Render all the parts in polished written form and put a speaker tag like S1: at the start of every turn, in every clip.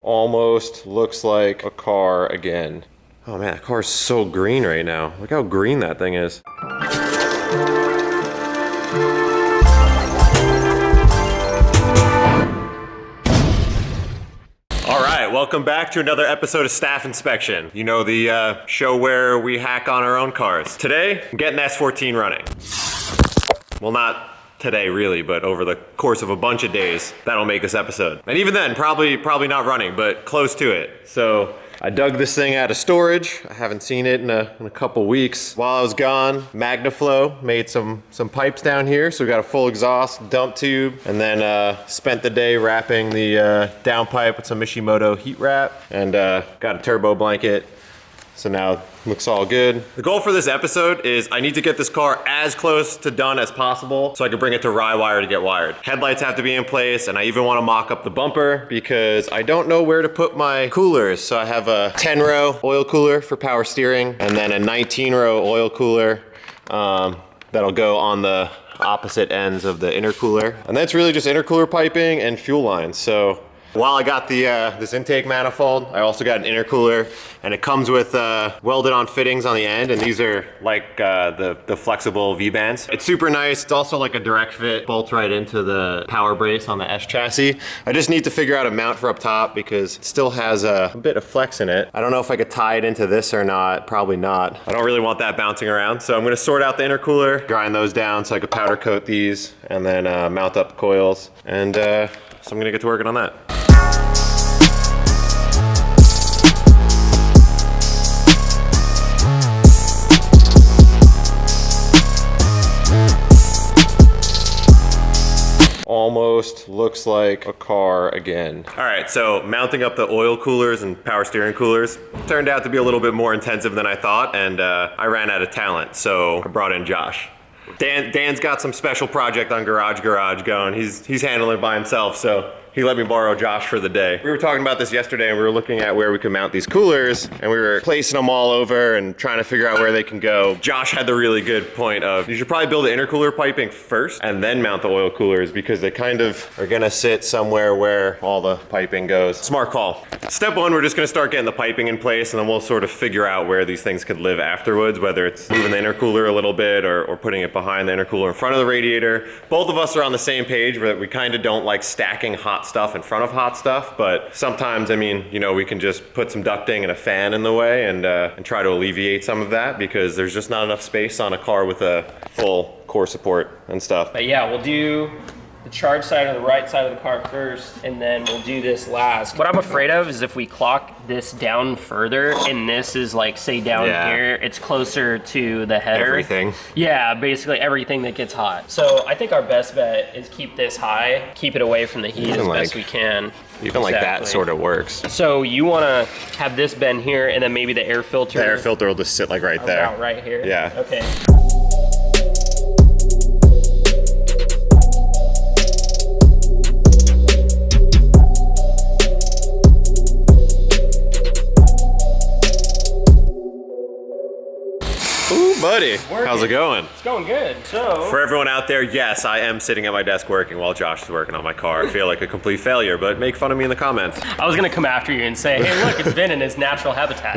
S1: Almost looks like a car again. Oh man, that car is so green right now. Look how green that thing is. All right, welcome back to another episode of Staff Inspection. You know, the show where we hack on our own cars. Today, I'm getting S14 running. Well, not today really, but over the course of a bunch of days, that'll make this episode. And even then, probably not running, but close to it. So I dug this thing out of storage. I haven't seen it in a couple weeks. While I was gone, Magnaflow made some pipes down here. So we got a full exhaust dump tube, and then spent the day wrapping the downpipe with some Mishimoto heat wrap, and got a turbo blanket. So now it looks all good. The goal for this episode is I need to get this car as close to done as possible so I can bring it to Wire to get wired. Headlights have to be in place, and I even want to mock up the bumper because I don't know where to put my coolers. So I have a 10-row oil cooler for power steering, and then a 19-row oil cooler that'll go on the opposite ends of the intercooler. And that's really just intercooler piping and fuel lines. So while I got the this intake manifold, I also got an intercooler, and it comes with welded on fittings on the end, and these are like the flexible V-bands. It's super nice. It's also like a direct fit, bolts right into the power brace on the S chassis. I just need to figure out a mount for up top because it still has a bit of flex in it. I don't know if I could tie it into this or not, probably not. I don't really want that bouncing around, so I'm gonna sort out the intercooler, grind those down so I could powder coat these, and then mount up the coils, and so I'm gonna get to working on that. Almost looks like a car again. All right, so mounting up the oil coolers and power steering coolers turned out to be a little bit more intensive than I thought, and I ran out of talent, so I brought in Josh. Dan's got some special project on Garage going. He's handling it by himself, so he let me borrow Josh for the day. We were talking about this yesterday, and we were looking at where we could mount these coolers, and we were placing them all over and trying to figure out where they can go. Josh had the really good point of, you should probably build the intercooler piping first and then mount the oil coolers, because they kind of are gonna sit somewhere where all the piping goes. Smart call. Step one, we're just gonna start getting the piping in place, and then we'll sort of figure out where these things could live afterwards, whether it's moving the intercooler a little bit or putting it behind the intercooler in front of the radiator. Both of us are on the same page, but we kind of don't like stacking hot stuff in front of hot stuff, but sometimes, I mean, you know, we can just put some ducting and a fan in the way and try to alleviate some of that, because there's just not enough space on a car with a full core support and stuff.
S2: But yeah, we'll do the charge side or the right side of the car first, and then we'll do this last. What I'm afraid of is if we clock this down further, and this is like, say down here, it's closer to the header.
S1: Everything.
S2: Yeah, basically everything that gets hot. So I think our best bet is keep this high, keep it away from the heat as best we can.
S1: Even like that sort of works.
S2: So you want to have this bend here, and then maybe the air filter.
S1: The air filter will just sit like right there.
S2: Right here?
S1: Yeah.
S2: Okay.
S1: Buddy, how's it going?
S2: It's going good. So
S1: for everyone out there, yes, I am sitting at my desk working while Josh is working on my car. I feel like a complete failure, but make fun of me in the comments.
S2: I was gonna come after you and say, hey, look, it's been in its natural habitat.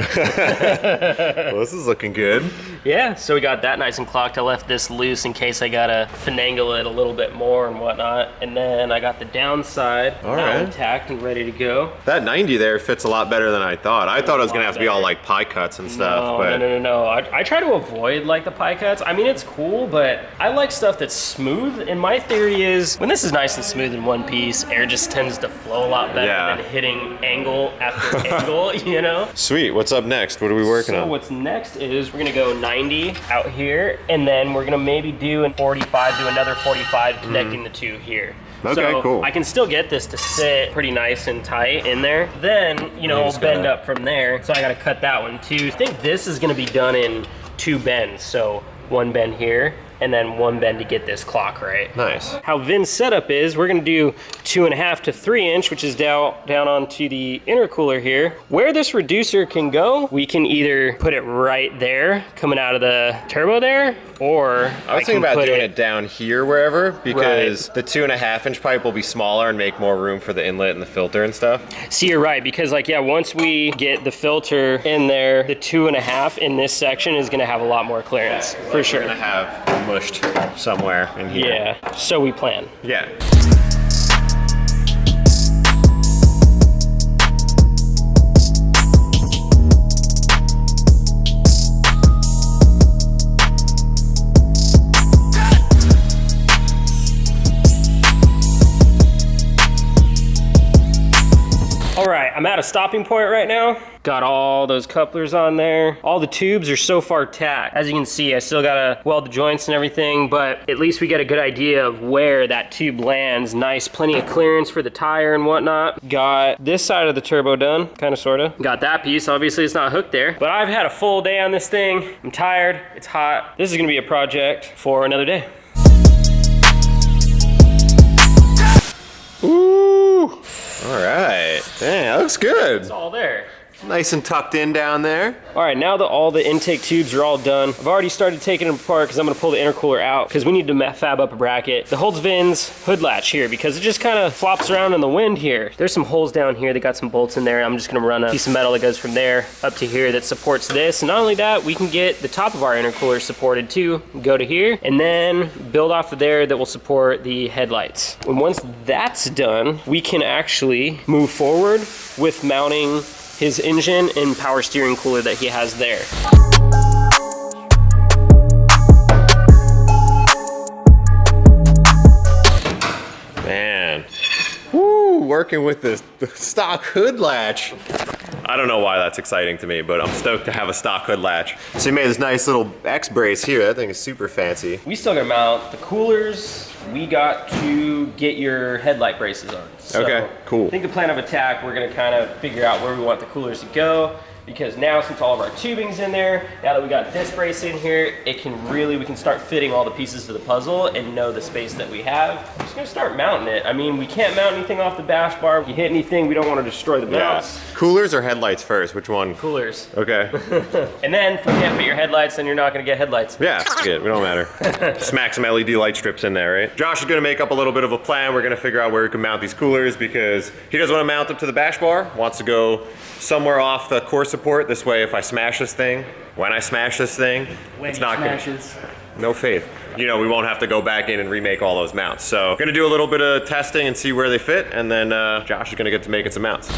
S1: Well, this is looking good.
S2: Yeah, so we got that nice and clocked. I left this loose in case I gotta finagle it a little bit more and whatnot. And then I got the downside intact and ready to go.
S1: That 90 there fits a lot better than I thought. I thought it was gonna have to be all like pie cuts and stuff.
S2: No. I try to avoid like the pie cuts. I mean, it's cool, but I like stuff that's smooth. And my theory is when this is nice and smooth in one piece, air just tends to flow a lot better than hitting angle after angle, you know?
S1: Sweet, what's up next? What are we working on?
S2: So what's next is we're gonna go 90 out here, and then we're gonna maybe do an 45, do another 45 connecting the two here.
S1: Okay,
S2: so
S1: cool.
S2: I can still get this to sit pretty nice and tight in there. Then, you know, bend up from there. So I gotta cut that one too. I think this is gonna be done in 2 bends. So one bend here, and then one bend to get this clock right.
S1: Nice.
S2: How Vin's setup is, we're gonna do 2.5 to 3 inch, which is down onto the intercooler here. Where this reducer can go, we can either put it right there, coming out of the turbo there, or
S1: I was thinking about doing it down here wherever, because the 2.5 inch pipe will be smaller and make more room for the inlet and the filter and stuff.
S2: See, you're right, because like, yeah, once we get the filter in there, the 2.5 in this section is gonna have a lot more clearance, for sure.
S1: We're gonna have mushed somewhere in here.
S2: Yeah, so we plan.
S1: Yeah.
S2: All right, I'm at a stopping point right now. Got all those couplers on there. All the tubes are so far tacked. As you can see, I still gotta weld the joints and everything, but at least we get a good idea of where that tube lands. Nice, plenty of clearance for the tire and whatnot. Got this side of the turbo done, kinda sorta. Got that piece, obviously it's not hooked there, but I've had a full day on this thing. I'm tired, it's hot. This is gonna be a project for another day.
S1: Ooh. All right. Dang, that looks good.
S2: It's all there.
S1: Nice and tucked in down there.
S2: All right, now that all the intake tubes are all done, I've already started taking them apart because I'm gonna pull the intercooler out because we need to fab up a bracket. The holds Vin's hood latch here because it just kind of flops around in the wind here. There's some holes down here that got some bolts in there. I'm just gonna run a piece of metal that goes from there up to here that supports this. And not only that, we can get the top of our intercooler supported too, go to here, and then build off of there that will support the headlights. And once that's done, we can actually move forward with mounting his engine and power steering cooler that he has there.
S1: Man, woo, working with the stock hood latch. I don't know why that's exciting to me, but I'm stoked to have a stock hood latch. So you made this nice little X brace here. That thing is super fancy.
S2: We still gotta mount the coolers. We got to get your headlight braces on. So
S1: okay, cool.
S2: I think the plan of attack, we're gonna kind of figure out where we want the coolers to go, because now since all of our tubing's in there, now that we got this brace in here, we can start fitting all the pieces to the puzzle and know the space that we have. We're just gonna start mounting it. I mean, we can't mount anything off the bash bar. If you hit anything, we don't want to destroy the mounts.
S1: Yeah. Coolers or headlights first? Which one?
S2: Coolers.
S1: Okay.
S2: And then if you can't fit your headlights, then you're not gonna get headlights.
S1: Yeah, good, we don't matter. Smack some LED light strips in there, right? Josh is gonna make up a little bit of a plan. We're gonna figure out where we can mount these coolers because he doesn't want to mount them to the bash bar, wants to go somewhere off the core support. This way, if I smash this thing, when I smash this thing, it's not gonna, no faith. You know, we won't have to go back in and remake all those mounts. So, gonna do a little bit of testing and see where they fit, and then Josh is gonna get to making some mounts.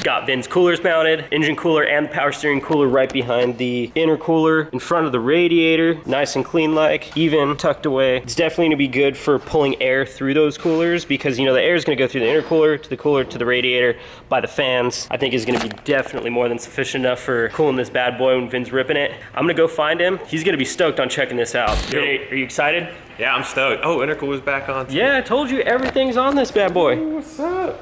S2: Got Vin's coolers mounted, engine cooler and the power steering cooler right behind the intercooler, in front of the radiator, nice and clean like, even tucked away. It's definitely gonna be good for pulling air through those coolers because you know the air is gonna go through the intercooler, to the radiator, by the fans. I think is gonna be definitely more than sufficient enough for cooling this bad boy when Vin's ripping it. I'm gonna go find him. He's gonna be stoked on checking this out. Are you excited?
S1: Yeah, I'm stoked. Oh, intercooler's back on.
S2: Yeah, I told you everything's on this bad boy.
S1: Ooh, what's up?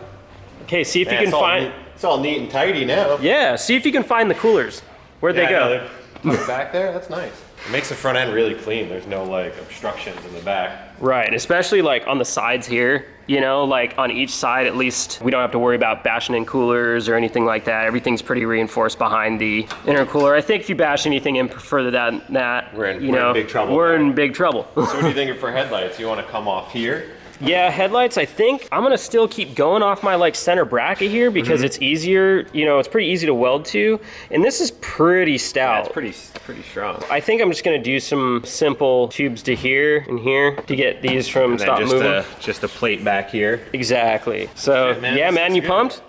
S2: Okay, see if you can find.
S1: It's all neat and tidy now.
S2: Yeah, see if you can find the coolers. Where'd they go?
S1: They're back there. That's nice. It makes the front end really clean. There's no like obstructions in the back.
S2: Right, especially like on the sides here. You know, like on each side, at least we don't have to worry about bashing in coolers or anything like that. Everything's pretty reinforced behind the intercooler. I think if you bash anything in further than that, we're in big trouble. We're in big trouble.
S1: So what do you think for headlights? You want to come off here?
S2: Yeah, headlights, I think I'm gonna still keep going off my like center bracket here because it's easier, you know, it's pretty easy to weld to. And this is pretty stout.
S1: Yeah, it's pretty strong.
S2: I think I'm just gonna do some simple tubes to here and here to get these from stop moving.
S1: Just a plate back here.
S2: Exactly. So, yeah, man, you pumped?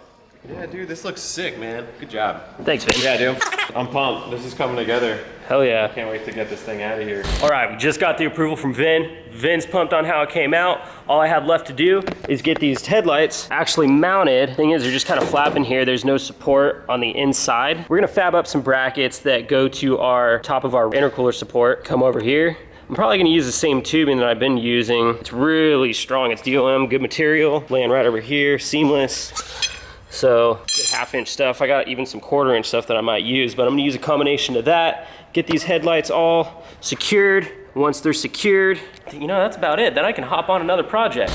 S1: Yeah, dude, this looks sick, man. Good job.
S2: Thanks, Vin.
S1: Yeah, dude. I'm pumped. This is coming together.
S2: Hell yeah.
S1: Can't wait to get this thing out of here.
S2: All right, we just got the approval from Vin. Vin's pumped on how it came out. All I have left to do is get these headlights actually mounted. Thing is, they're just kind of flapping here. There's no support on the inside. We're gonna fab up some brackets that go to our top of our intercooler support. Come over here. I'm probably gonna use the same tubing that I've been using. It's really strong. It's DOM, good material. Laying right over here, seamless. So get 1/2-inch stuff. I got even some 1/4-inch stuff that I might use, but I'm gonna use a combination of that, get these headlights all secured. Once they're secured, you know, that's about it. Then I can hop on another project.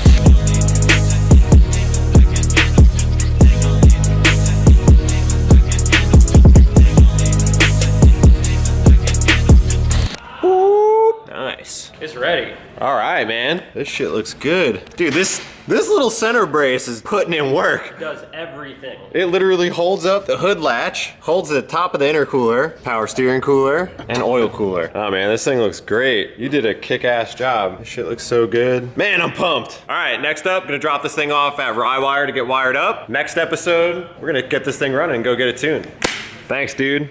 S2: Nice. It's ready.
S1: All right, man. This shit looks good. Dude, this little center brace is putting in work.
S2: It does everything.
S1: It literally holds up the hood latch, holds the top of the intercooler, power steering cooler, and oil cooler. Oh man, this thing looks great. You did a kick-ass job. This shit looks so good. Man, I'm pumped. All right, next up, gonna drop this thing off at Rywire to get wired up. Next episode, we're gonna get this thing running and go get it tuned. Thanks, dude.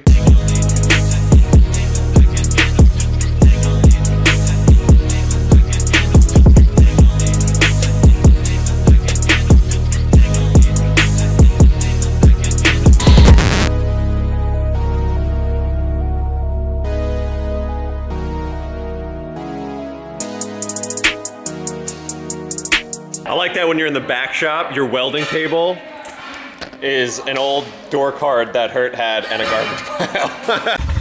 S1: I like that when you're in the back shop, your welding table is an old door card that Hert had and a garbage pile.